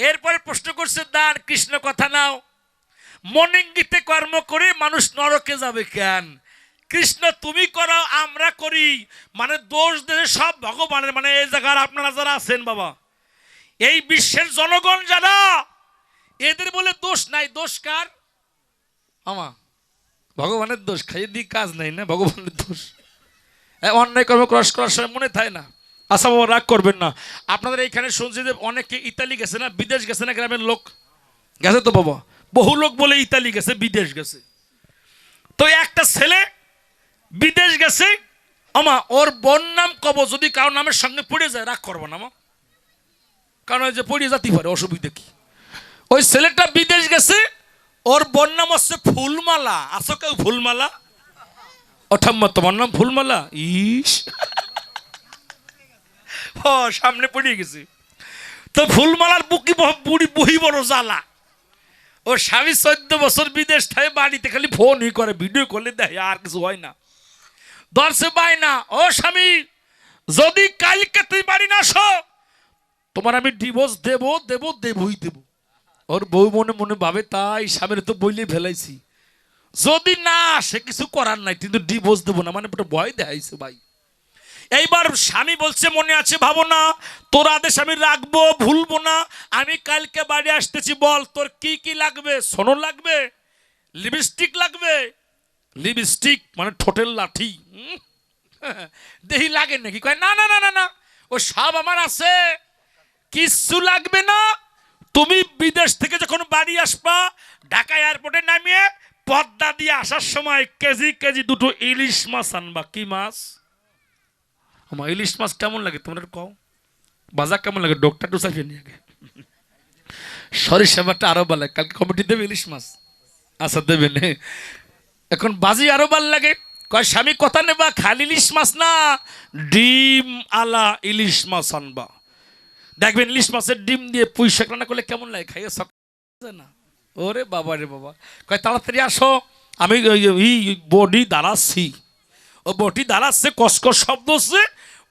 এরপরে প্রশ্ন করছে দান কৃষ্ণ কথা নাও, মনিঙ্গিতে কর্ম করে মানুষ নরকে যাবে কেন? কৃষ্ণ তুমি করো আমরা করি, মানে দোষ দেবে সব ভগবানের। মানে এই জায়গার আপনারা যারা আছেন বাবা, এই বিশ্বের জনগণ যারা, এদের বলে দোষ নাই। দোষ কার? আমা ভগবানের দোষ, খাইয়ে দিয়ে কাজ নাই না, ভগবানের দোষ। অন্যায় কর্ম ক্রস করার সময় মনে থাকে না। আচ্ছা বাবা রাগ করবেন না, আপনাদের এইখানে শুনছি যে অনেকে ইতালি গেছে না, বিদেশ গেছে না, গ্রামের লোক গেছে তো বাবা, বহু লোক বলে ইতালি গেছে, বিদেশ গেছে। তো একটা ছেলে বিদেশ গেছে, আমা ওর বোন নাম কব, যদি কারোর নামের সঙ্গে পড়ে যায় রাগ করবো না আমা, কারণ ওই যে পড়ে যেতে পারে, অসুবিধা কি। ওই ছেলেটা বিদেশ গেছে, ওর বোন নাম হচ্ছে ফুলমালা। আসো কেউ ফুলমালা? অঠাম্মা তোমার নাম ফুলমালা? ইস ও সামনে পড়ে গেছে। তো ফুলমালার বুকি বুড়ি বহি বড় জ্বালা। ও স্বামী 14 বছর বিদেশ থাকে, বাড়িতে খালি ফোনই করে, ভিডিও করলে দেখে, আর কিছু হয় না। দর্শে পায় না, ও স্বামী যদি কালকে তুই বাড়ি না আসো, তোমার আমি ডিভোর্স দেবো দেবো দেবই দেবো। ওর বউ মনে মনে ভাবে তাই, স্বামীর তো বইলে ফেলাইছি, যদি না আসে কিছু করার নাই, কিন্তু ডিভোর্স দেবো না, মানে ভয় দেখাইছে ভাই। এইবার স্বামী বলছে মনে আছে ভাবো না, তোর আদেশ আমি রাখবো, ভুলবো না। আমি কালকে বাড়ি আসতেছি, বল তোর কি কি লাগবে? সোনো লাগবে, লিপস্টিক লাগবে। লিপস্টিক মানে ঠোঁটের লাঠি, দেহি লাগে নাকি? কয় না না না না না, ও সব আমার আছে, কিচ্ছু লাগবে না। তুমি বিদেশ থেকে যখন বাড়ি আসবা, ঢাকা এয়ারপোর্টে নামিয়ে পদ্মা দিয়ে আসার সময় কেজি কেজি দুটো ইলিশ মাছ আনবা। কি মাছ? আমার ইলিশ মাছ কেমন লাগে তোমরা কও, বাজার কেমন লাগে? ডক্টর টু চাইবে নিয়ে আগে, সরিষাবাটা আরো ভালো লাগে, কালকে কমিটি দেবে ইলিশ মাছ। আচ্ছা দেবেন, এখন বাজি আরো ভালো লাগে। কয় স্বামী কথা নেবা, খালি ইলিশ মাছ না, ডিম আলা ইলিশ মাছ আনবা। দেখবেন ইলিশ মাছের ডিম দিয়ে পুঁই শাক রান্না করলে কেমন লাগে, খাইয়ে সকাল না। ওরে বাবা রে বাবা, কয় তাড়াতাড়ি আসো, আমি বডি দাঁড়াচ্ছি। ও বটি দাঁড়াচ্ছে, কসকস শব্দ হচ্ছে,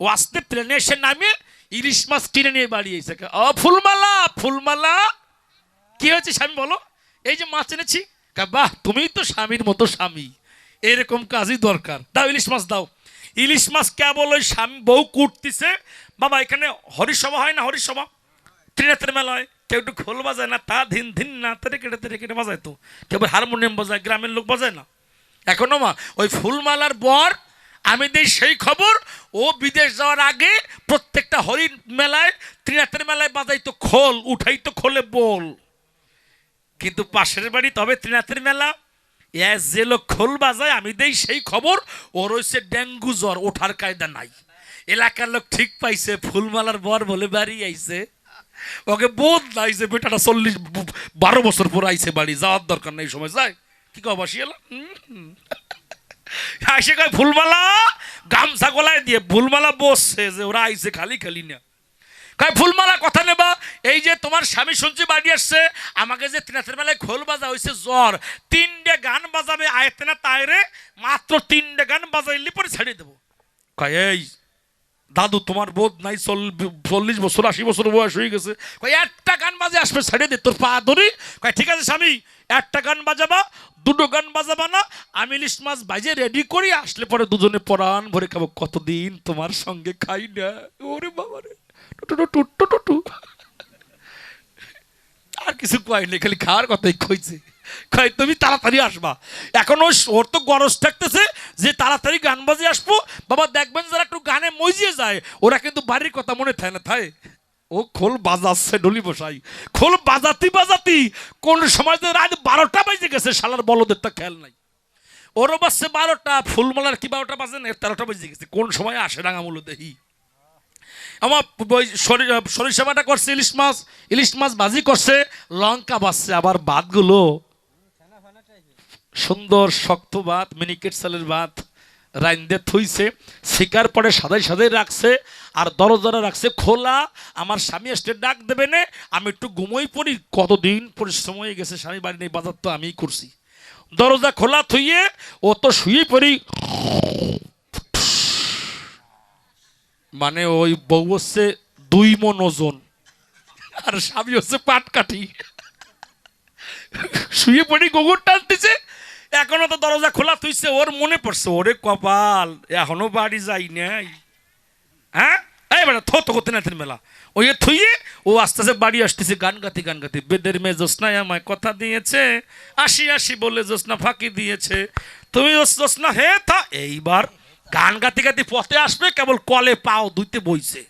ও আসতে ট্রেনে এসে নামে ইলিশ মাছ কিনে নিয়ে বাড়ি এসে। ও ফুলমালা, ফুলমালা কি হয়েছে স্বামী বলো? এই যে মাছ এনেছি। বাহ, তুমিই তো স্বামীর মতো স্বামী, এরকম কাজই দরকার, দাও ইলিশ মাছ দাও। ইলিশ মাছ কেবল ওই স্বামী বউ কুটতিছে। বাবা এখানে হরিসভা হয় না, হরিসভা ত্রিনাথের মেলা হয়, কেউ একটু খোল বাজায় না, তা ধিন ধিন না তেরে কেটে বাজায়, তো কেবল হারমোনিয়াম বাজায়, গ্রামের লোক বাজায় না। এখনো মা ওই ফুলমালার বর আমি দেই সেই খবর, ও বিদেশ যাওয়ার আগে প্রত্যেকটা হরিণ মেলায়, ত্রিনাথের মেলায় বাজাইতো খোল, উঠাইতো খোলে বল। কিন্তু পাশের বাড়ি তবে ত্রিনাথের মেলা, যে লোক খোল বাজায় আমি দেই সেই খবর, ওর হচ্ছে ডেঙ্গু জ্বর, ওঠার কায়দা নাই। এলাকার লোক ঠিক পাইছে, ফুলমালার বর বলে বাড়ি আইছে, ওকে বোধ নাই যে বেটাটা 12 বছর পর আইছে বাড়ি, যাওয়ার দরকার নেই, সময় যায়। কি কব বসিয়াল আইসে, কয় ফুলমালা, গামছা গলায় দিয়ে ফুলমালা বসছে যে ওরা আইছে খালি খালি না। কয় ফুলমালা কথা নেবা, এই যে তোমার স্বামী শুনছি বাড়ি আসছে, আমাকে যে ত্রিনাথের মেলায় খোল বাজা হয়েছে জ্বর, 3টে গান বাজাবে আয়তে না তাইরে, মাত্র 3টে গান বাজাইলে পরে ছাড়িয়ে দেবো। কয় এই দাদু তোমার বোধ নাই, 40 বছর 80 বছর বয়স হয়ে গেছে, কয় একটা গান বাজে আসবে ছাড়িয়ে দে, তোর পা ধরি। কয় ঠিক আছে স্বামী, একটা গান বাজাবা, 2টো গান বাজাবা না, আমি ইলিশ মাছ বাজে রেডি করি, আসলে পরে দুজনে পরাণ ভরে খাবো, কতদিন তোমার সঙ্গে খাই না। ওরে বাবা রে, আর কিছু কয় নেই, খালি খাওয়ার কথাই কইছে। কয় তুমি তাড়াতাড়ি আসবা, এখন ওর তো গরজ থাকতেছে যে তাড়াতাড়ি গান বাজে আসবো। বাবা দেখবেন যারা একটু গানে মজিয়ে যায়, ওরা কিন্তু বাড়ির কথা মনে থাকে না, থাকে ও খোল বাজাচ্ছে ডলি বসাই, খোল বাজাতি বাজাতি কোন সময় যে রাত 12টা বাজে গেছে, শালার বলদের তা খেয়াল নাই। ওরও বাজছে 12টা, ফুলমালার কি 12টা বাজে না, 13টা বাজে গেছে, কোন সময় আসে রাঙামূল দেহি। আমার সরিষাবাটা করছে, ইলিশ মাছ ভাজি করছে, লঙ্কা বাজছে, আবার ভাতগুলো সুন্দর শক্ত ভাত, মিনিকেট চালের ভাত রাইন্দে থইছে, শিকার পরে সাদাই সাদাই রাখছে, আর দরজারা রাখছে খোলা। আমার স্বামী আসতে ডাক দেবে না, আমি একটু ঘুমোই পড়ি, কতদিন পরিশ্রম হয়ে গেছে, স্বামী বাড়ি নেই, বাজার তো আমিই করছি। দরজা খোলা থইয়ে ও তো শুয়ে পড়ি, মানে ওই বউ হচ্ছে 2 মণ ওজন, আর স্বামী হচ্ছে পাট কাঠি, শুয়ে পড়ি গোবর টানতেছে, এখনো তো দরজা খোলা তুইছে। ওর মনে পড়ছে, ওরে কপাল এখনো বাড়ি যাই নাই। হ্যাঁ এই বেটা থো তো করতে না মেলা ওই থুইয়ে ও আস্তে আস্তে বাড়ি আসতেছে গান গাতে বেদের মেয়ে জ্যোৎস্নায় আমায় কথা দিয়েছে, আসি আসি বলে জ্যোৎস্না ফাঁকি দিয়েছে, তুমি জ্যোৎস্না হে থা। এইবার গান গাতে পথে আসবে, কেবল কলে পাও দুইতে বইছে।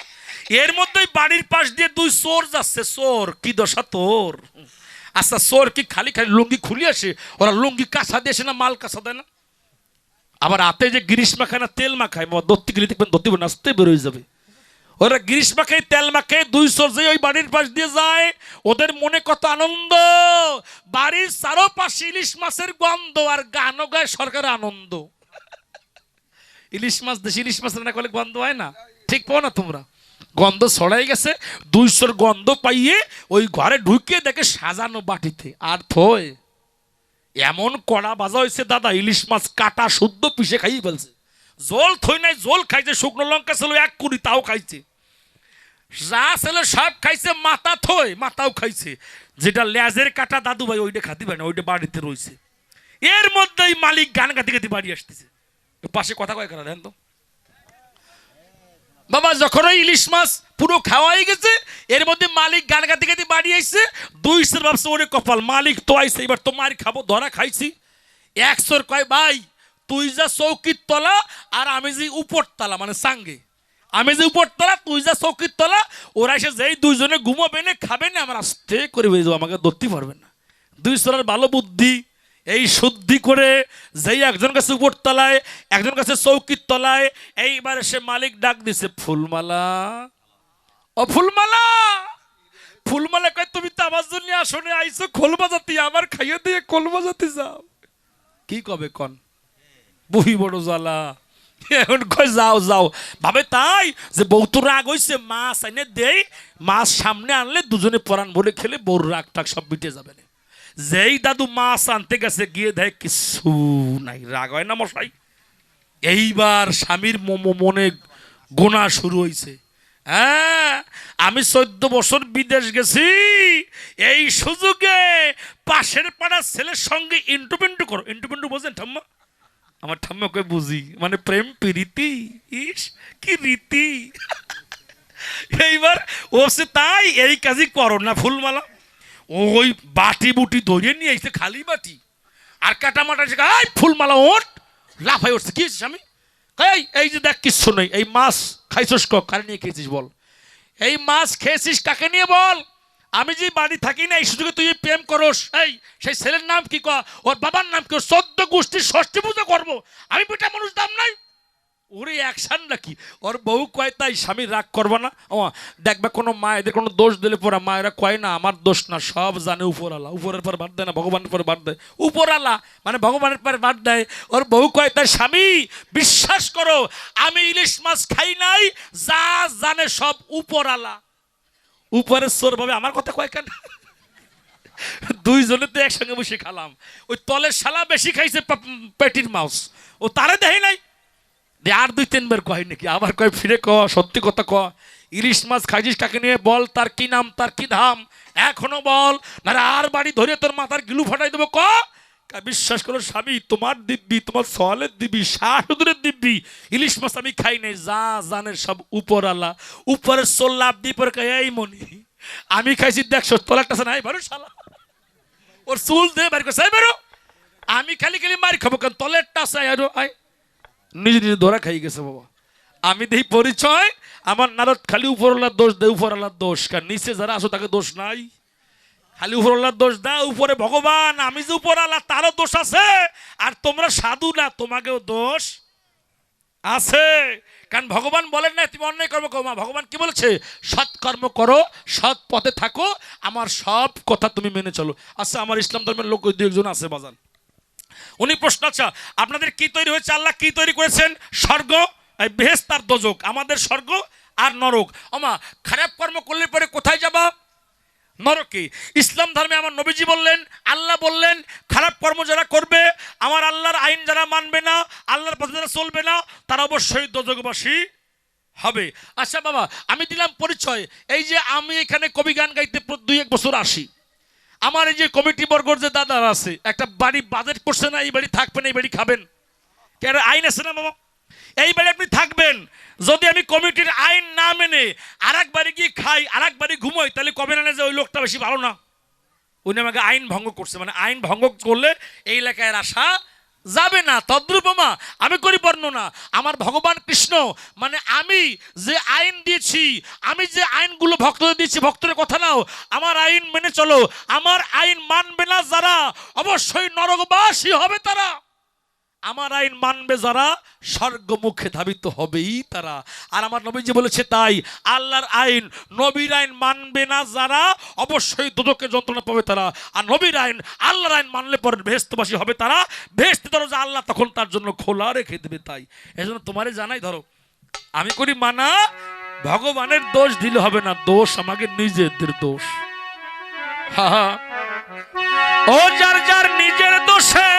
এর মধ্যেই বাড়ির পাশ দিয়ে দুই চোর যাচ্ছে। চোর কি দশা তোর? আচ্ছা চোর কি খালি খালি লুঙ্গি খুলে আসে? ওরা লুঙ্গি কাঁচা দিয়ে আসে না মাল কাঁচা দেয় না? আবার হাতে যে গিরিশ মাখায় না তেল মাখায়, দত্তি গেলে দেখবেন দত্তি নাচতে বেরোয় যাবে। ওরা গিরিশ মাখায় তেল মাখায় দুই চোর যে ওই বাড়ির পাশ দিয়ে যায়, ওদের মনে কত আনন্দ। বাড়ির চারোপাশে ইলিশ মাছের গন্ধ, আর গানও গায় সরকার আনন্দ। ইলিশ মাছ দেশি ইলিশ মাছ রান্না করলে গন্ধ হয় না? ঠিক পাও না তোমরা? গন্ধ ছড়াই গেছে। দুইশোর গন্ধ পাইয়ে ওই ঘরে ঢুকিয়ে দেখে সাজানো বাটিতে, আর থই এমন কড়া বাজা হয়েছে দাদা, ইলিশ মাছ কাটা শুদ্ধ পিষে খাইয়ে ফেলছে। জল থই নাই, জল খাইছে, শুকনো লঙ্কা ছিল 1 কুড়ি তাও খাইছে, যা ছিল সব খাইছে, মাথা থই মাথাও খাইছে। যেটা লেজের কাটা দাদু ভাই ওইটা খাতি পায় না, ওইটা বাড়িতে রয়েছে। এর মধ্যেই মালিক গান গাতে বাড়ি আসতেছে। পাশে কথা কয় কেন তো বাবা, যখন ওই ইলিশ মাছ পুরো খাওয়াই গেছে, এর মধ্যে মালিক গান গাতে বাড়ি আইছে। দুই সর ভাবছে ওরে কপাল, মালিক তো আইছে, এবার তো মার খাবো, ধরা খাইছি। 1 সর কয় ভাই তুই যা চৌকির তলা, আর আমি যে উপর তলা, মানে সাঙ্গে আমি যে উপর তলা, তুই যা চৌকির তলা। ওরা এসে যেই দুইজনে ঘুমাবে না খাবে না, আমার আস্তে করে বেরিয়ে যাবো, আমাকে ধরতে পারবে না। 2 সরের ভালো বুদ্ধি, এই শুদ্ধি করে যেই একজন কাছে উপর তলায়, একজন কাছে চৌকির তলায়। এইবারে সে মালিক ডাক দিছে, ফুলমালা ও ফুলমালা। ফুলমালা কয় তুমি তো আমার জন্য আসনে আইছো খোল বাজাতে, আমার খাইয়ে দিয়ে খোল বাজাতে যাও। কি কবে কন? বহি বড় জ্বালা। এখন কয় যাও যাও। ভাবে তাই যে বউ তো রাগ হইছে, মাছ এনে দেই, মাছ সামনে আনলে দুজনে পরাণ ভরে খেলে বউর রাগ টাক সব মিটে যাবে না। যেই দাদু মাছ আনতে গেছে, গিয়ে দেয় কিছু নাই, রাগ হয় না মশাই? এইবার স্বামীর মনে গোনা শুরু হয়েছে। হ্যাঁ আমি 14 বছর বিদেশ গেছি, এই সুযোগে পাশের পাড়ার ছেলের সঙ্গে ইন্টু করো। ইন্টু বোঝেন ঠাম্মা? আমার ঠাম্মা কই বুঝি, মানে প্রেম প্রীতি। ইস কি রীতি! এইবার ও সে তাই এই কাজই করো না ফুলমালা। ওই বাটি বুটি ধরিয়ে নিয়ে এসে, খালি বাটি আর কাটা মাটা, ফুলমালা ওঠ লাফাই উঠছে। কি স্বামী? এই যে দেখ কিচ্ছু নেই, এই মাছ খাইছিস কারে নিয়ে খেয়েছিস বল? এই মাছ খেয়েছিস কাকে নিয়ে বল? আমি যে বাড়ি থাকি না, এই সুযোগে তুই প্রেম করস। এই সেই ছেলের নাম কি, ওর বাবার নাম কি? 14 গোষ্ঠীর ষষ্ঠী পুজো করবো আমি, বেটা মানুষ দাম নাই। ওরে অ্যাকশন নাকি? ওর বউ কয় তাই স্বামী রাগ করবো না। ও দেখবে কোনো মায়েদের কোনো দোষ দিলে পরে মায়েরা কয় না আমার দোষ না, সব জানে উপরালা, উপরের পর বাদ দেয় না, ভগবানের পর বাদ দেয়। উপরালা মানে ভগবানের পর বাদ দেয়। ওর বউ কয় তাই স্বামী বিশ্বাস করো আমি ইলিশ মাছ খাই নাই, যা জানে সব উপরালা। উপরের সোর ভাবে আমার কথা কয় কেন? দুইজনে তো একসঙ্গে বসে খালাম। ওই তলের শালা বেশি খাইছে পেটির মাছ, ও তারে দেখে নাই। আর 2-3 বার কয় নাকি, আবার কয় ফিরে সত্যি কথা ইলিশ মাছ খাইছিস কাকে নিয়ে বল, তার কি নাম, তার কি ধাম, এখনো বল, না আর বাড়ি ধরে তোর মাথার গিলু ফাটাই দেবো। বিশ্বাস করো স্বামী, তোমার দিব্যি, তোমার সওয়ালের দিব্যি, শাশুদের দিব্যি, ইলিশ মাছ আমি খাই নাই, যা জানের সব উপরালা। উপরের সোল লাভ দিয়ে পরে এই মনি আমি খাইছি, দেখছো তোলারটা নাই বারো শালা, ওর চুল দিয়ে বাড়ি করছে বেরো। আমি খালি খালি মারি খাবো কেন? তলেরটা চাই আরো আয়, নিজে নিজে ধরা খাই গেছে বাবা। আমি দেখি পরিচয় আমার নারদ খালি উপরওয়ালার দোষ দেয়, উপরওয়ালার দোষ, কার নিচে যারা আসো তাকে দোষ নাই, খালি উপরওয়ালার দোষ দাও। উপরে ভগবান, আমি যে উপরওয়ালা তারও দোষ আছে, আর তোমরা সাধু না তোমাকেও দোষ আছে। কারণ ভগবান বলেন না তুমি অন্যায় কর্ম করো, ভগবান কি বলেছে? সৎকর্ম করো, সৎ পথে থাকো, আমার সব কথা তুমি মেনে চলো। আচ্ছা আমার ইসলাম ধর্মের লোক 2-1 আছে বাজান, উনি প্রশ্ন, আচ্ছা আপনাদের কি তৈরি হয়েছে? আল্লাহ কি তৈরি করেছেন? স্বর্গ, বেহেশত আর দোজক। আমাদের স্বর্গ আর নরক। আমা খারাপ কর্ম করলে পরে কোথায় যাবা? নরকে। ইসলাম ধর্মে আমার নবীজি বললেন, আল্লাহ বললেন খারাপ কর্ম যারা করবে, আমার আল্লাহর আইন যারা মানবে না, আল্লাহর পথে যারা চলবে না, তারা অবশ্যই দোজকবাসী হবে। আচ্ছা বাবা, আমি দিলাম পরিচয়। এই যে আমি এখানে কবি গান গাইতে 2-1 বছর আসি, আমার এই যে কমিটি বর্গর যে দাদারা আছে, একটা বাড়ি বাজেট করছে না, এই বাড়ি থাকবেন, এই বাড়ি খাবেন, কেন আইন আছে না বাবা, এই বাড়ি আপনি থাকবেন। যদি আমি কমিটির আইন না মেনে আর এক বাড়ি গিয়ে খাই, আর এক বাড়ি ঘুমোই, তাহলে কবে না যে ওই লোকটা বেশি ভালো না, উনি আমাকে আইন ভঙ্গ করছে। মানে আইন ভঙ্গ করলে এই এলাকায় আসা যাবে না। তদ্রূপমা আমি করি বর্ণনা, আমার ভগবান কৃষ্ণ, মানে আমি যে আইন দিয়েছি, আমি যে আইনগুলো ভক্তদের দিয়েছি, ভক্তদের কথা নাও, আমার আইন মেনে চলো। আমার আইন মানবে না যারা, অবশ্যই নরকবাসী হবে তারা। আমার আইন মানবে যারা, স্বর্গমুখে ধাবিত হবেই তারা। আর আমার নবীজি বলেছে তাই, আল্লাহর আইন, নবীর আইন মানবে না যারা, অবশ্যই দুদকে যন্ত্রণা পাবে তারা। আর নবীর আইন, আল্লাহর আইন মানলে পরে বেহেশতবাসী হবে তারা। বেহেশতে দরজা আল্লাহ তখন তার জন্য খোলা রেখে দেবে। তাই এজন্য তোমারে জানাই, ধরো আমি করি মানা, ভগবানের দোষ দিলে হবে না, দোষ আমাকে নিজেদের দোষ। হা হা, ও যার যার নিজের দোষে,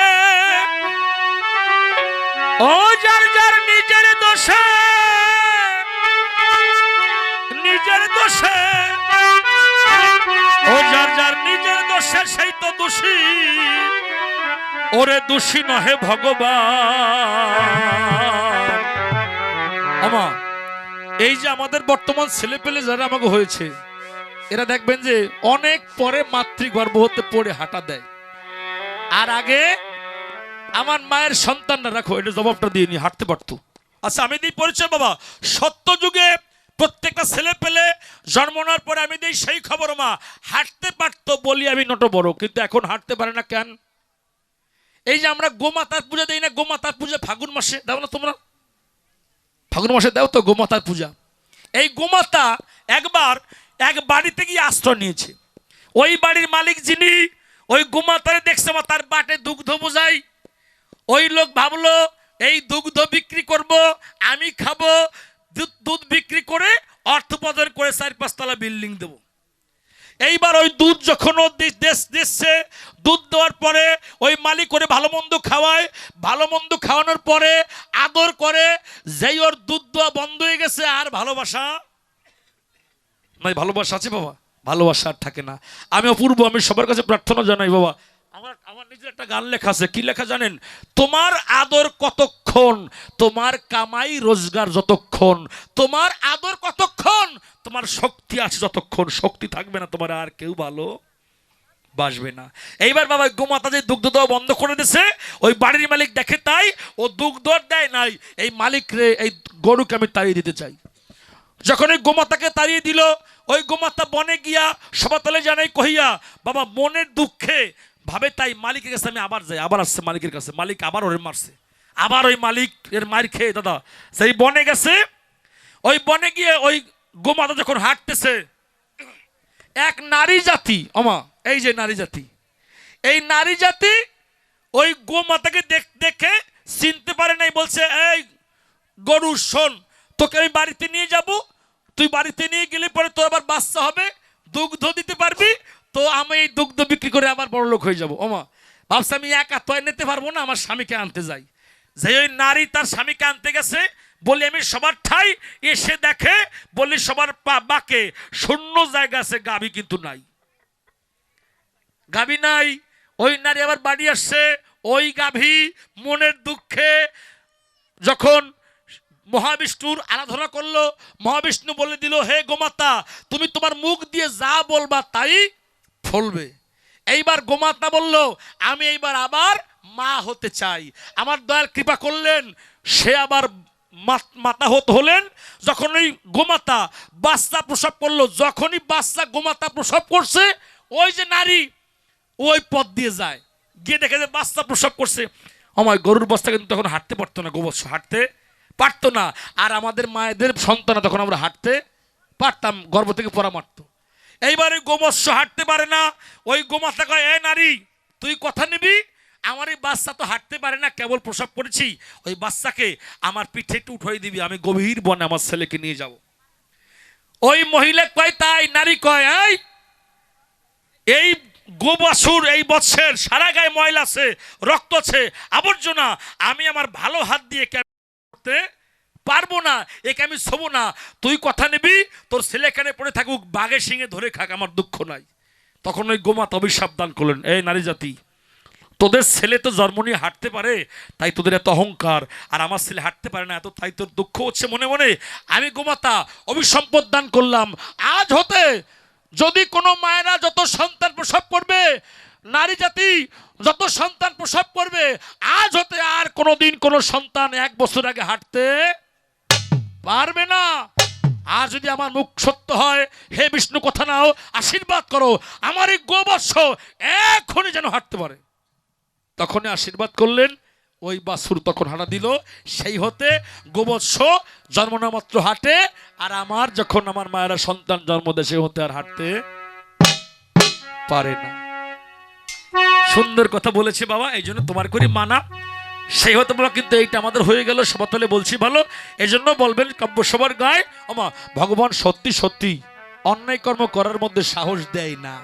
ও যার যার নিজের দোষে, নিজের দোষে, ও যার যার নিজের দোষে, সেই তো দোষী, ওরে দোষী নহে ভগবান। আমা এই যে আমাদের বর্তমান ছেলে পেলে যারা আমাকে হয়েছে, এরা দেখবেন যে অনেক পরে মাতৃগর্ভ হতে পড়ে হাঁটা দেয়। আর আগে আমার মায়ের সন্তানরা, রাখো এটা জবাবটা দিয়ে নি, হাঁটতে পারতো। আচ্ছা আমি দিই পরিচয় বাবা, সত্য যুগে প্রত্যেকটা ছেলে পেলে জন্ম নেওয়ার পরে আমি দিই সেই খবর, মা হাঁটতে পারতো বলি আমি নট বড়, কিন্তু এখন হাঁটতে পারে না কেন? এই যে আমরা গোমাতার পূজা দিই না, গোমাতার পূজা ফাগুন মাসে দাও না তোমরা, ফাগুন মাসে দাও তো গোমাতার পূজা। এই গোমাতা একবার এক বাড়িতে গিয়ে আশ্রয় নিয়েছে। ওই বাড়ির মালিক যিনি, ওই গোমাতারে দেখছে তার বাটে দুগ্ধ বোঝাই, ওই লোক ভাবলো এই দুগ্ধ বিক্রি করব, আমি খাবো, দুধ বিক্রি করে অর্থ উপার্জন করে 4-5 তলা বিল্ডিং দেব। এইবার ওই দুধ যখন দিচ্ছে, দুধ দেওয়ার পরে ওই মালিক করে ভালো মন্দ খাওয়ায়, ভালো মন্দ খাওয়ানোর পরে আদর করে, যেই ওর দুধ দেওয়া বন্ধ হয়ে গেছে, আর ভালোবাসা নাই। ভালোবাসা আছে বাবা, ভালোবাসা আর থাকে না। আমি অপূর্ব, আমি সবার কাছে প্রার্থনা জানাই বাবা, আমার নিজের একটা গান লেখা আছে, কি লেখা জানেন? তোমার আদর কতক্ষণ, তোমার কামাই রোজগার যতক্ষণ, তোমার আদর কতক্ষণ, তোমার শক্তি আছে যতক্ষণ, শক্তি থাকবে না তোমার আর কেউ ভালো বাসবে না। এইবার বাবা গোমাতা যে দুগ্ধ দেওয়া বন্ধ করে দিছে, ওই বাড়ির মালিক দেখে, তাই ও দুগ্ধ দেয় নাই, এই মালিক রে, এই গরুকে আমি তাড়িয়ে দিতে চাই। যখন ওই গোমাতাকে তাড়িয়ে দিল, ওই গোমাতা বনে গিয়া সবাতলে জানাই কহিয়া, বাবা মনের দুঃখে ভাবে, তাই মালিকের কাছে আমি আবার যাই। আবার আসছে মালিকের কাছে, মালিক আবার ওরে মারছে, আবার ওই মালিক এর মার খেয়ে দাদা সেই বনে গেছে। ওই বনে গিয়ে ওই গোমাতা যখন হাঁটতেছে, এক নারী জাতি, আমা এই যে নারী জাতি, এই নারী জাতি ওই গোমাতাকে দেখে চিনতে পারে নাই, বলছে এই গরু শোন, তোকে আমি বাড়িতে নিয়ে যাব, তুই বাড়িতে নিয়ে গেলে পরে তোর আবার বাচ্চা হবে, দুগ্ধ দিতে পারবি, তো আমি এই দুগ্ধ বিক্রি করে আবার বড় লোক হয়ে যাবো। ওমা ভাবছে আমি একা তো নিতে পারবো না, আমার স্বামীকে আনতে যাই। যে ওই নারী তার স্বামীকে আনতে গেছে, বলি আমি সবার ঠাই, এসে দেখে বলি সবার বাকে শূন্য জায়গা আছে, গাভী কিন্তু নাই, গাভী নাই। ওই নারী আবার বাড়ি আসছে, ওই গাভী মনের দুঃখে যখন মহাবিষ্ণুর আরাধনা করলো, মহাবিষ্ণু বলে দিল, হে গোমাতা, তুমি তোমার মুখ দিয়ে যা বলবা তাই ফলবে। এইবার গোমাতা বলল, আমি এইবার আবার মা হতে চাই। আমার দয়াল কৃপা করলেন, সে আবার মাতা হলেন। যখন ওই গোমাতা বাচ্চা প্রসব করলো, যখনই বাচ্চা গোমাতা প্রসব করছে, ওই যে নারী ওই পথ দিয়ে যায়, গিয়ে দেখে যে বাচ্চা প্রসব করছে। আমার গরুর বাচ্চা কিন্তু তখন হাঁটতে পারতো না, গোবৎস হাঁটতে পারতো না। আর আমাদের মায়েদের সন্তান তখন আমরা হাঁটতে পারতাম, গর্ভ থেকে পরা মারতো। এইবার ওই গোবৎস হাঁটতে পারে না, ওই গোমাতা কয়, এ নারী তুই কথা নিবি, আমার এই বাচ্চা তো হাঁটতে পারে না, কেবল প্রসব করেছি, ওই বাচ্চাকে আমার পিঠে একটু উঠাই দিবি, আমি গভীর বনে আমার ছেলেকে নিয়ে যাব। ওই মহিলা কয় তাই, নারী কয় এই গোবাছুর এই বৎসের সারা গায়ে ময়লা আছে, রক্ত আছে, আবর্জনা, আমি আমার ভালো হাত দিয়ে করতে পারবো না, একে আমি ছোবো না। তুই কথা নিবি, তোর ছেলে এখানে পড়ে থাকুক, বাঘে সিংহে ধরে খাক, আমার দুঃখ নাই। তখন ওই গোমাতা অভিশাপ দান করলেন, এই নারী জাতি, তোদের ছেলে তো জন্ম নিয়ে হাঁটতে পারে, তাই তোদের এত অহংকার, আর আমার ছেলে হাঁটতে পারে না, এত তাই তোর দুঃখ হচ্ছে মনে মনে। আমি গোমাতা অভিসম্পদ দান করলাম, আজ হতে যদি কোনো মায়েরা যত সন্তান প্রসব করবে, নারী জাতি যত সন্তান প্রসব করবে, আজ হতে আর কোনোদিন কোনো সন্তান 1 বছর আগে হাঁটতে পারবে না। আর যদি আমার মুখ সত্য হয়, হে বিষ্ণু কথা নাও, আশীর্বাদ করো আমার এই গোবৎস এখনই যেন হাঁটতে পারে। তখনই আশীর্বাদ করলেন, ওই বাছুর তখন হাঁটা দিল। সেই হতে গোবৎস জন্ম না মাত্র হাঁটে, আর আমার যখন আমার মায়েরা সন্তান জন্ম দেয়, সে হতে আর হাঁটতে পারে না। সুন্দর কথা বলেছে বাবা, এই জন্য তোমার করি মানা। সেই হতে বাবা, কিন্তু এইটা আমাদের হয়ে গেল, সবাতলে বলছি ভালো। এই জন্য বলবেন কাব্য সবার গায়ে, আমা ভগবান সত্যি সত্যি অন্যায় কর্ম করার মধ্যে সাহস দেয় না।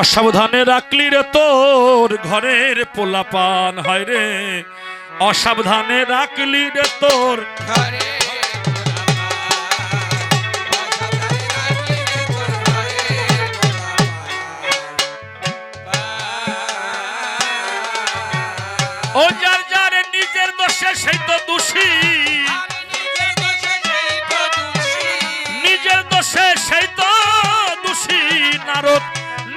অসাবধানে রাখলি রে তোর ঘরের পোলাপান, হয় রে অসাবধানে রাখলি রে তোর ঘরে। ও যার যার নিজের দোষে সেই তো দোষী, নিজের দোষে সেই তো দোষী। নারদ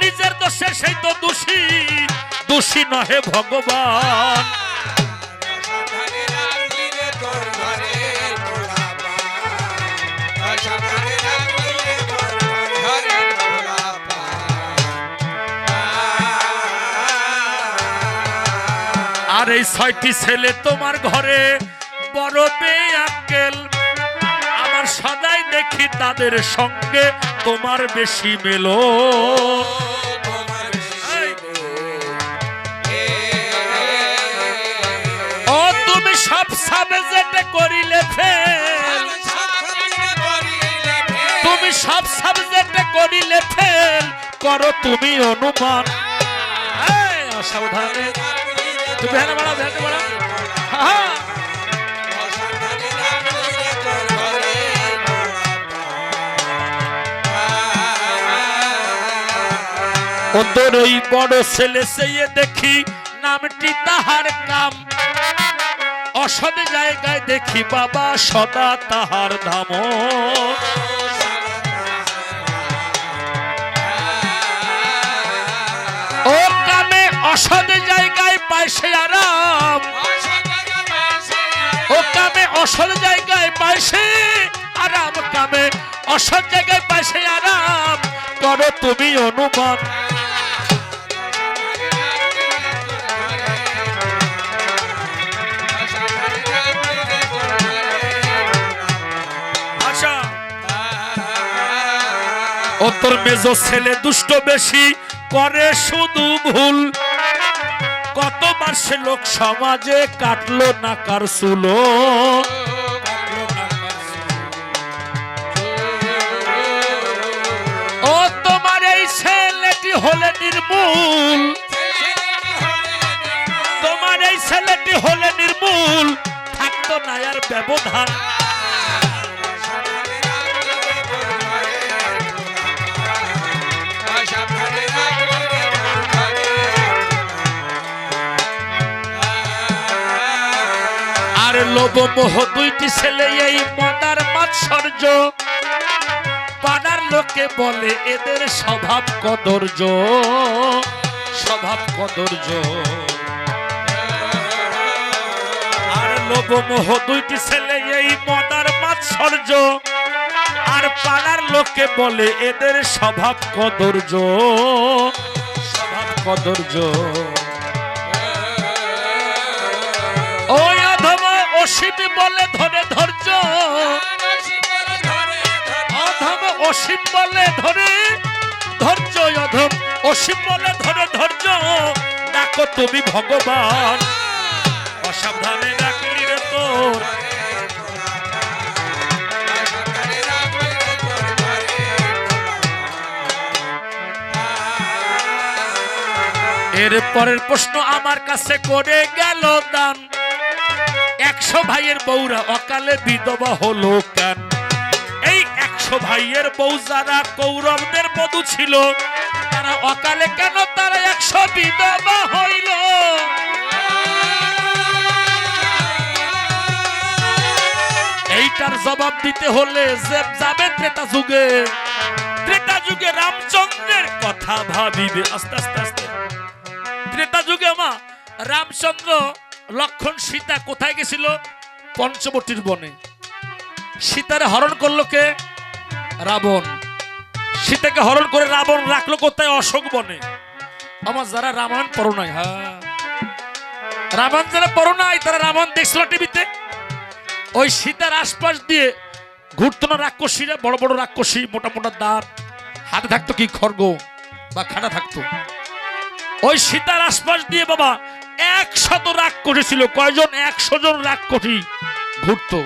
নিজের দোষে সেই তো দোষী, দোষী নহে ভগবান। আর এই 6টি ছেলে তোমার ঘরে বড় বেআক্কেল, আমার সদাই দেখি তাদের সঙ্গে তোমার বেশি মেলো। ও তুমি সব সাবজেক্টে করিলে ফেল, তুমি সব সাবজেক্টে করিলে ফেল, করো তুমি অনুমান। অসাবধানে তুমি ভেড়া বাড়া, ভেড়া বাড়া। ওদের ওই বড় ছেলে সেই দেখি নামটি তাহার কাম, অসৎ জায়গায় দেখি বাবা সদা তাহার ধাম। ও কামে অসৎ জায়গায় পায় সে আরাম, ও কামে অসৎ জায়গায় পায় সে আরাম, কামে অসৎ জায়গায় পায় সে আরাম, করো তুমি অনুমান। ও তোর মেজো ছেলে দুষ্ট বেশি, করে শুধু ভুল, কতবার সে লোক সমাজে কাটলো না কার চুলো। ও তোমার এই ছেলেটি হলে নির্মূল, তোমার এই ছেলেটি হলে নির্মূল, থাকতো না আর ব্যবধান। লোভ মোহ 2টি ছেলে এই মদার মাৎসর্য, পাড়ার লোকে বলে এদের স্বভাব কদর্য, স্বভাব কদর্য। আর লোভ মোহ 2টি ছেলে এই মদার মাৎসর্য, আর পাড়ার লোকে বলে এদের স্বভাব কদর্য, স্বভাব কদর্য। অসীম বলে ধরে ধৈর্য, অধম অসীম বলে ধরে ধৈর্য, অধম অসীম বলে ধরে ধৈর্য, ডাকো তুমি ভগবান। অসাবধানে ডাকলি রে তোর এর পরের প্রশ্ন আমার কাছে করে গেল দান, 100 ভাইয়ের বউরা অকালে বিধবা হলো কেন? এই 100 ভাইয়ের বউ যারা কৌরবদের বধূ ছিল, তারা অকালে কেন তারা 100 বিধবা হইল? এইটার জবাব দিতে হলে যে যাবে ত্রেতা যুগে, ত্রেতা যুগে রামচন্দ্রের কথা ভাবিবে। আস্তে আস্তে আস্তে ত্রেতা যুগে মা রামচন্দ্র লক্ষণ সীতা কোথায় গেছিল? পঞ্চবটির বনে। সীতারে হরণ করলো কে? রাবণ। সীতাকে হরণ করে রাবণ রাখলো কোথায়? অশোক বনে। আমার যারা রামায়ণ পড়ো নাই, হ্যাঁ রামায়ণ যারা পড়ো নাই তারা রামায়ণ দেখছিল টিভিতে। ওই সীতার আশপাশ দিয়ে ঘুরতো না রাক্ষসীরা, বড় বড় রাক্ষসী, মোটা মোটা দাঁত, হাতে থাকতো কি খড়গ বা খাড়া থাকতো। ওই সীতার আশপাশ দিয়ে বাবা 100 রাক্ষসী ছিল। কয়জন? 100 জন রাক্ষসী ঘুরতো।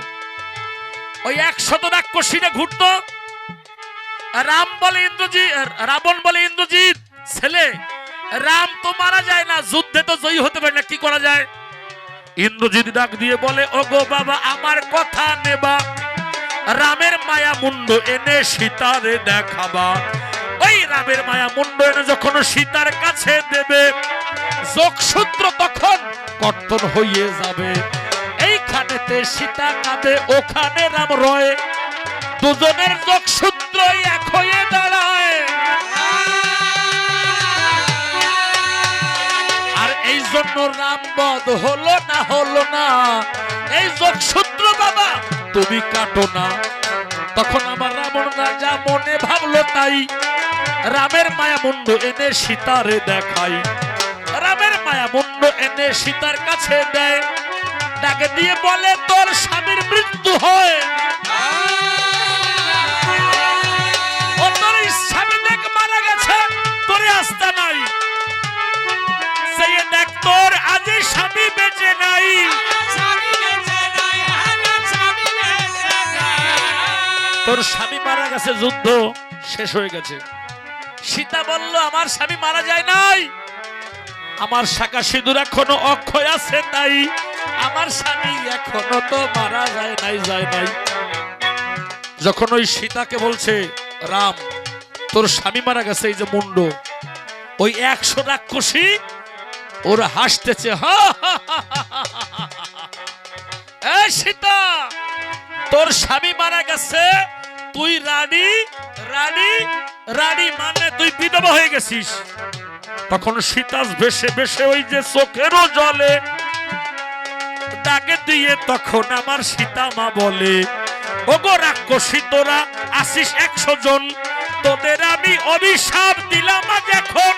ওই 100 রাক্ষসীরা ঘুরতো। রাম বলে ইন্দ্রজিৎ, রাবণ বলে ইন্দ্রজিৎ ছেলে, রাম তো মারা যায় না, যুদ্ধে তো জয়ী হতে পারে না, কি করা যায়? ইন্দ্রজিৎ ডাক দিয়ে বলে, ওগো বাবা আমার কথা নেবা, রামের মায়া মুন্ড এনে সীতারে দেখাবা। ওই রামের মায়া মুন্ড এনে যখন সীতার কাছে দেবে, যোগসূত্র তখন কর্তন হয়ে যাবে। এইখানেতে সীতা কাঁদে, ওখানে রাম রয়, দুজনের যোগসূত্র এক হয়ে দাঁড়ায়। আর এই জন্য রাম বধ হলো না, হলো না। এই যোগসূত্র বাবা তুমি কাটো না। তখন আমার রাবণ রাজা মনে ভাবলো তাই, রামের মায়া মুন্ড এনে সীতারে দেখাই। রামের মায়া মুন্ড এনে সীতার কাছে দেয়, ডাকে দিয়ে বলে তোর স্বামীর মৃত্যু হয়, ও তোর স্বামী দেখ মারা গেছে, তোর আস্থা নাই, সেই দেখ তোর আজ স্বামী বেঁচে নাই। তোর স্বামী মারা গেছে, যুদ্ধ শেষ হয়ে গেছে। সীতা বলল আমার স্বামী মারা যায় নাই, আমার শাখা সিঁদুর এখনো অক্ষয় আছে, তাই আমার স্বামী এখনো তো মারা যায় নাই, যায় নাই। যখন ওই সীতাকে বলছে রাম তোর স্বামী মারা গেছে, এই যে মুন্ড, ওই 100 রাক্ষসী ওরা হাসতেছে, এই সীতা তোর স্বামী মারা গেছে, তুই রানী, রানী, রানী মানে তুই বিধবা হয়ে গেছিস। তখন সীতা ভেসে ভেসে ওই যে চোখেরও জলে ডাকে দিয়ে তখন আমার সীতা মা বলে, ওগো রাক্ষসী তোরা আসিস 100 জন, তোদের আমি অভিশাপ দিলাম আজ এখন।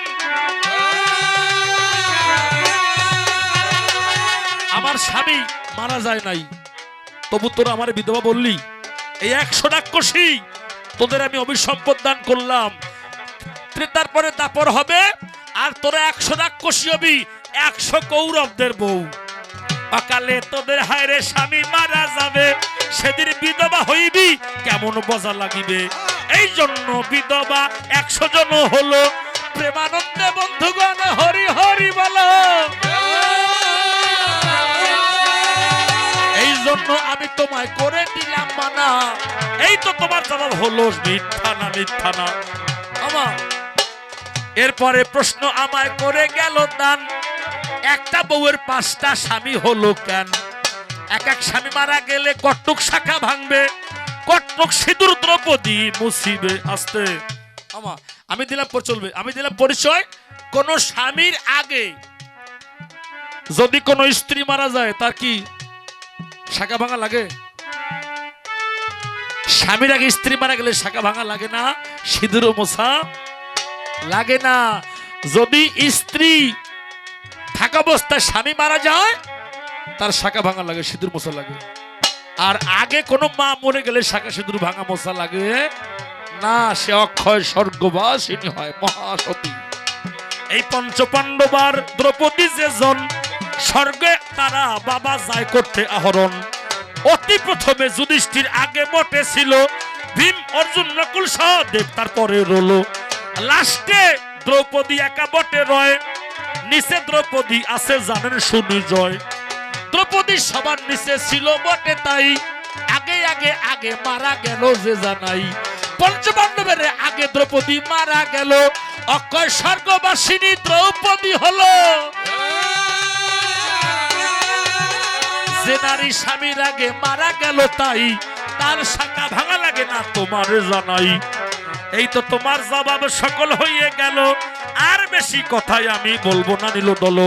আমার স্বামী মারা যায় নাই, তবু তোরা আমার বিধবা বললি। এই 100 রাক্ষসী তোদের আমি অভিসম্পদ দান করলাম, ত্রেতার পরে দাপর হবে, আর তোরা 100 রাক্ষসী হবি 100 কৌরবদের বউ। অকালে তোদের হায়রে স্বামী মারা যাবে, সেদিন বিধবা হইবি কেমন মজা লাগিবে। এই জন্য বিধবা 100 জন হলো। প্রেমানন্দে বন্ধুগণ হরি হরি বলো। এই জন্য আমি তোমায় করে দিলাম মানা, এই তো তোমার জবাব হলো মিথ্যা না, মিথ্যা না আমার। এরপরে প্রশ্ন আমায় করে গেল দান, একটা বউয়ের 5টা স্বামী হলো কেন? এক এক স্বামী মারা গেলে কটক শাখা ভাঙবে, কটক সিঁদুর দ্রৌপদী মুছিবে। আস্তে আমা আমি দিলাম চলবে, আমি দিলাম পরিচয়। কোন স্বামীর আগে যদি কোন স্ত্রী মারা যায়, তার কি শাখা ভাঙা লাগে? স্বামীর আগে স্ত্রী মারা গেলে শাখা ভাঙা লাগে না, সিঁদুর মোছা লাগে না। যদি স্ত্রী থাকা অবস্থায় স্বামী মারা যায়, তার শাখা ভাঙা লাগে, সিঁদুর মোছা লাগে। আর আগে কোনো মা মরে গেলে শাখা সিঁদুর ভাঙা মোছা লাগে না, সে অক্ষয় স্বর্গবাসিনী হয়, মহাসতী। এই পঞ্চপাণ্ডবার দ্রৌপদী যে জন, স্বর্গে তারা বাবা যায় করতে আহরণ। অতি প্রথমে যুধিষ্ঠির আগে বটে ছিল, ভীম অর্জুন নকুল সহদেব তারপরে রলো, লাস্টে দ্রৌপদী একা বটে রয়, নিচে দ্রৌপদী আছে জানেন শুনি জয়। দ্রৌপদী সবার নিচে ছিল বটে তাই, আগে আগে আগে মারা গেল যে জানাই। পঞ্চপাণ্ডবের আগে দ্রৌপদী মারা গেল, অক্ষয় স্বর্গবাসিনী দ্রৌপদী হলো। যে নারী স্বামীর আগে মারা গেল তাই, তার শাখা ভাঙা লাগে না তোমার জানাই। এই তো তোমার জবাব সকল হয়ে গেল, আর বেশি কথাই আমি বলবো না নিল দল।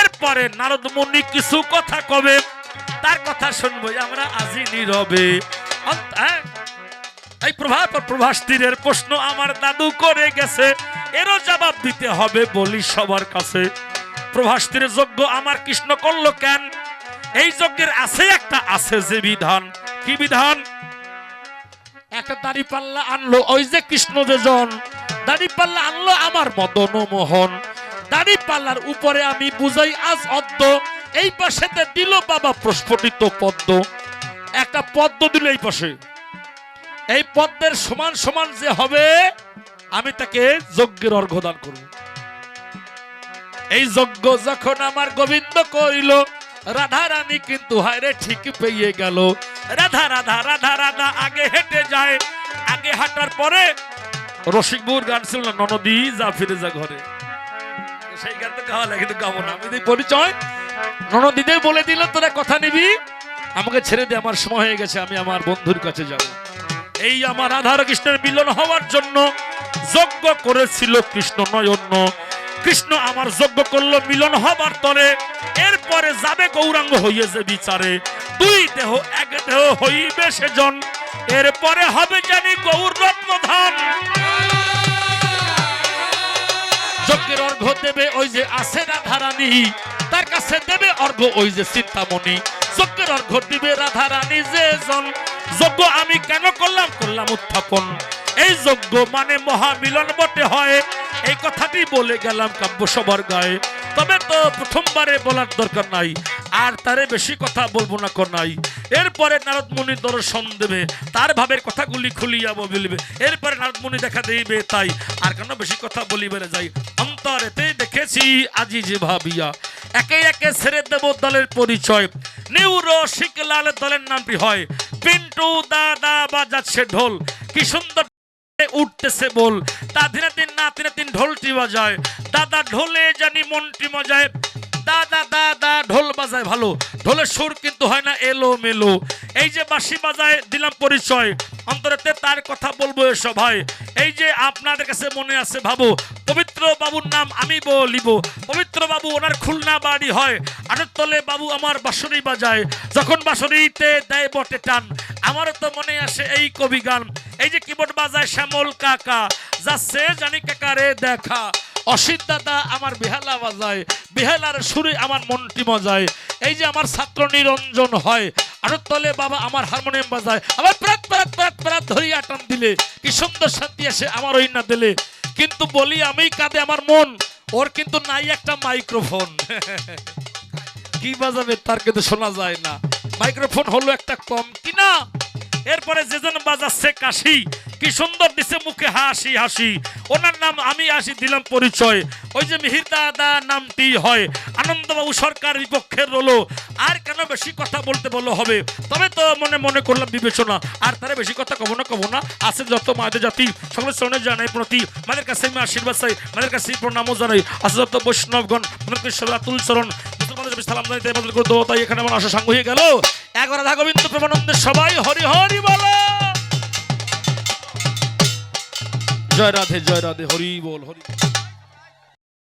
এরপরে নারদ মুনি কিছু কথা কবে, তার কথা শুনবো আমরা আজি নীরবে। এই প্রভাস তীরের প্রশ্ন আমার দাদু করে গেছে, এরও জবাব দিতে হবে বলি সবার কাছে। প্রভাস তীরের যজ্ঞ আমার কৃষ্ণ করলো কেন? এই যজ্ঞের আছে একটা আছে যে বিধান। কি বিধান? একটা দাড়ি পাল্লা আনলো ওই যে কৃষ্ণ যে জন, দাড়ি পাল্লা আনলো আমার মদন মোহন। দাড়ি পাল্লার উপরে আমি বুঝাই আজ অদ্য, এই পাশেতে দিল বাবা প্রস্ফুটিত পদ্ম। একটা পদ্ম দিল এই পাশে, এই পদ্মের সমান সমান যে হবে আমি তাকে যজ্ঞের অর্ঘ্য দান করব। এই যজ্ঞ যখন আমার গোবিন্দ কইল, রাধা রানী কিন্তু হায়রে ঠিক পেয়ে গেল। রাধা রাধা রাধা রাধা আগে হেঁটে যায়, আগে হাঁটার পরে রসিকপুর গান ছিল না, ননদী যা ফিরে যা ঘরে, সেই গান তো গাওয়া লাগে, কিন্তু গাবো না আমি। পরিচয় ননদীদের বলে দিল তোরা কথা নিবি, আমাকে ছেড়ে দে, আমার সময় হয়ে গেছে, আমি আমার বন্ধুর কাছে যাব। এই আমার রাধা কৃষ্ণের মিলন হওয়ার জন্য যজ্ঞ করেছিল কৃষ্ণ নয়ন। কৃষ্ণ আমার যজ্ঞ করলো মিলন হবার তরে, এরপরে যাবে গৌরাঙ্গ হইয়েছে বিচারে। দুই দেহ এক দেহ হইবে সেজন, এরপরে হবে জানি গৌর রত্নধান। যজ্ঞের অর্ঘ্য দেবে ওই যে আছে রাধা রানী, তার কাছে দেবে অর্ঘ্য ওই যে চিন্তামণি। যজ্ঞের অর্ঘ্য দিবে রাধা রানী যে জন। যজ্ঞ আমি কেন করলাম? করলাম উত্থাপন। এই যজ্ঞ মানে মহামিলন বটে হয়, এই কথাটি বলে গেলাম কাব্য সবার গায়ে। তবে তো প্রথমবারে বলার দরকার নাই, আর তারে বেশি কথা বলবো না নাই। এরপরে নারদ মুনি দর্শন দেবে, তার ভাবের কথাগুলি খুলিয়া বলিবে। এরপরে নারদ মুনি দেখা দিবে, তাই আর কেন বেশি কথা বলিবে যাই। অন্তরেতে দেখেছি আজি যে ভাবিয়া, একে একে ছেড়ে দেব দলের পরিচয়। নিউরো শিকলাল দলের নামটি হয়, পিন্টু দাদা বাজাচ্ছে ঢোল, কি সুন্দর উঠতেছে বল। তা দিনে দিন না দিনে দিন ঢোলটি বাজায়, দাদা ঢোলে জানি মনটি মজায়। দাদা দাদা ঢোল বাজায় ভালো, ঢোলের সুর কিন্তু হয় না এলো মেলো। এই যে বাঁশি বাজায় দিলাম পরিচয়, অন্তরেতে তার কথা বলবো এসব ভাই। এই যে আপনাদের কাছে মনে আছে ভাবো, পবিত্র বাবুর নাম আমি বলিব। পবিত্র বাবু ওনার খুলনা বাড়ি হয়, আটতলে বাবু আমার বাঁশরি বাজায়। যখন বাঁশরিতে দেয় বটে টান, আমারও তো মনে আসে এই কবি গান। এই যে কিবোর্ড বাজায় শ্যামল কাকা, যাচ্ছে জানি কাকারে দেখা। অসিত দাদা আমার বেহালা বাজায়, বেহালার সুরে আমার মনটি মজায়। এই যে আমার ছাত্র নিরঞ্জন হয়, আটতলে বাবা আমার হারমোনিয়াম বাজায়। আবার প্রাত প্রাত প্রাত প্রাত ধরিয়া টান দিলে কি সুন্দর শান্তি আসে আমার ওই না দিলে। কিন্তু বলি আমি কাঁদে আমার মন, ওর কিন্তু নাই একটা মাইক্রোফোন। কি বাজাবে তার কিন্তু শোনা যায় না, মাইক্রোফোন হলো একটা কম কিনা। এরপরে যেজন বাজাচ্ছে কাশি, কি সুন্দর দিছে মুখে হাসি হাসি, ওনার নাম আমি আসি দিলাম পরিচয়। ওই যে মিহির দাদা নামটি হয়, আনন্দবাবু সরকার বিপক্ষের রলো। আর কেন বেশি কথা বলতে বললো হবে, তবে তো মনে মনে করলাম বিবেচনা, আর তারা বেশি কথা কব না। আছে যত মাদের জাতি সকলের চরণে জানাই প্রতি, মাদের কাছে আমি আশীর্বাদ চাই, মাদের কাছে প্রণামও জানাই। আছে যত বৈষ্ণবগণ তুল চরণ সালাম জানাইতে তাই এখানে আমার আশা সাঙ্গ হয়ে গেল। এক রাধা গোবিন্দ প্রেমানন্দে সবাই হরি হরি বলো। জয় রাধে হরি বল হরি।